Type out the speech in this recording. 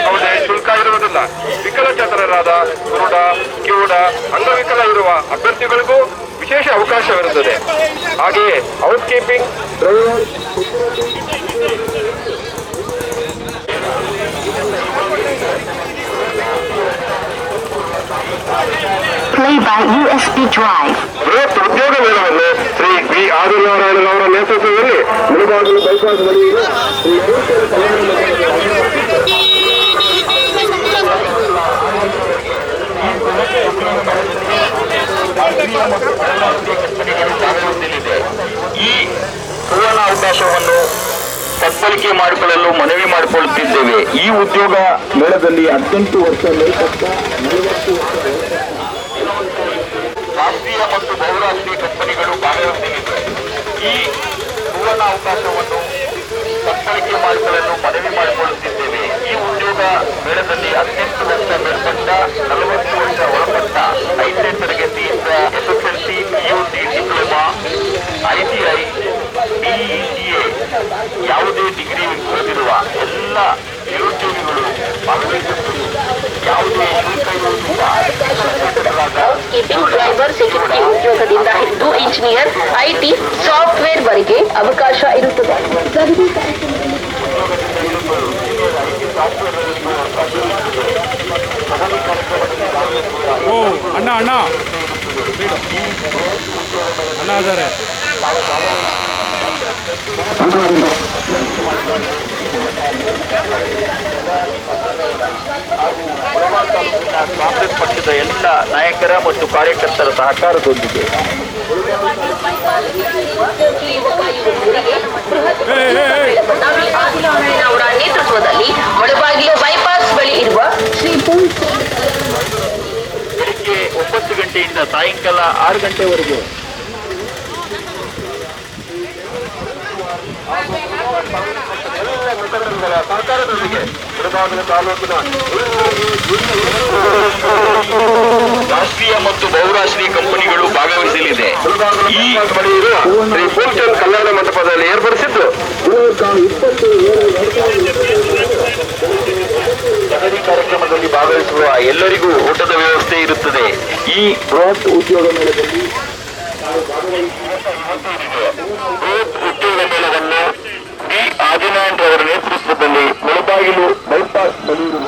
ಯಾವುದೇ ಶುಲ್ಕ ಇರುವುದಿಲ್ಲ. ವಿಕಲಚೇತನರಾದ ಕುರುಡ, ಕಿವುಡ, ಅಂಗವಿಕಲ ಇರುವ ಅಭ್ಯರ್ಥಿಗಳಿಗೂ ವಿಶೇಷ ಅವಕಾಶವಿರುತ್ತದೆ. ಹಾಗೆಯೇ ಹೌಸ್ ಕೀಪಿಂಗ್, ಬೃಹತ್ ಉದ್ಯೋಗ ಮೇಳವನ್ನು ಶ್ರೀ ವಿ ಆದಿನಾರಾಯಣ ಅವರ ನೇತೃತ್ವದಲ್ಲಿ ಮುಳಬಾಗಿಲು ಬೈಪಾಸ್ ಬಳಿ ಈ ಸುವರ್ಣ ಅವಕಾಶವನ್ನು ಸದ್ಬಳಕೆ ಮಾಡಿಕೊಳ್ಳಲು ಮನವಿ ಮಾಡಿಕೊಳ್ಳುತ್ತಿದ್ದೇವೆ. ಈ ಉದ್ಯೋಗ ಮೇಳದಲ್ಲಿ 18 ವರ್ಷ ಮೇಲ್ಪಟ್ಟ 40 ವರ್ಷ ರಾಷ್ಟ್ರೀಯ ಮತ್ತು ಬಹುರಾಷ್ಟ್ರೀಯ ಕಂಪನಿಗಳು ಭಾಗವಹಿಸಲಿವೆ. ಈ ಸುವರ್ಣ ಅವಕಾಶವನ್ನು ಸದ್ಬಳಕೆ ಮಾಡಿಕೊಳ್ಳಲು ಮನವಿ ಮಾಡಿಕೊಳ್ಳುತ್ತಿದ್ದೇವೆ. ಈ ಉದ್ಯೋಗ ಮೇಳದಲ್ಲಿ 18 ವರ್ಷ ಮೇಲ್ಪಟ್ಟ 40 ವರ್ಷ ಒಳಪಟ್ಟ 5ನೇ ತರಗತಿಯಿಂದ SSLC, PUC, diploma, ITI, BECA ಯಾವುದೇ ಡಿಗ್ರಿ ಹೊಂದಿರುವ ಎಲ್ಲ ನಿರುದ್ಯೋಗಿಗಳು ಭಾಗವಹಿಸಬಹುದು. ಯಾವುದೇ ಶುಲ್ಕ ಇರುವುದಿಲ್ಲ. ಡ್ರೈವರ್, ಸೆಕ್ಯೂರಿಟಿ ಉದ್ಯೋಗದಿಂದ ಹಿಡಿದು ಇಂಜಿನಿಯರ್, IT, ಸಾಫ್ಟ್ವೇರ್ ವರೆಗೆ ಅವಕಾಶ ಇರುತ್ತದೆ. ಅಣ್ಣ ಅಣ್ಣ ಅಣ್ಣ ಅದಾರೆ. ಕಾಂಗ್ರೆಸ್ ಪಕ್ಷದ ಎಲ್ಲ ನಾಯಕರ ಮತ್ತು ಕಾರ್ಯಕರ್ತರ ಸಹಕಾರದೊಂದಿಗೆ ಆದಿನಾರಾಯಣ ಅವರ ನೇತೃತ್ವದಲ್ಲಿ ಮುಳಬಾಗಿಲು ಬೈಪಾಸ್ ಬಳಿ ಇರುವ ಶ್ರೀ ಬೆಳಿಗ್ಗೆ 9 ಗಂಟೆಯಿಂದ ಸಾಯಂಕಾಲ 6 ಗಂಟೆವರೆಗೂ ಸಹಕಾರದೊಂದಿಗೆ ಮುಳಬಾಗಿಲು ತಾಲೂಕಿನ ರಾಷ್ಟ್ರೀಯ ಮತ್ತು ಬಹುರಾಷ್ಟ್ರೀಯ ಕಂಪನಿಗಳು ಭಾಗವಹಿಸಲಿದೆ. ಈ ಬಳಿ ಇರುವ ಶ್ರೀ ಪೂರ್ಚಂದ್ ಕಲ್ಯಾಣ ಮಂಟಪದಲ್ಲಿ ಏರ್ಪಡಿಸಿದ್ದು ಜನರಿ ಕಾರ್ಯಕ್ರಮದಲ್ಲಿ ಭಾಗವಹಿಸುವ ಎಲ್ಲರಿಗೂ ಊಟದ ವ್ಯವಸ್ಥೆ ಇರುತ್ತದೆ. ಈ ಬೃಹತ್ ಉದ್ಯೋಗ ಮೇಳದಲ್ಲಿ ಉದ್ಯೋಗ ಮೇಳವನ್ನು ವಿ ಆದಿನಾರಾಯಣ ಅವರ ನೇತೃತ್ವದಲ್ಲಿ ಮುಳಬಾಗಿಲು ಬೈಪಾಸ್ ಬಳಿ ಇರುವ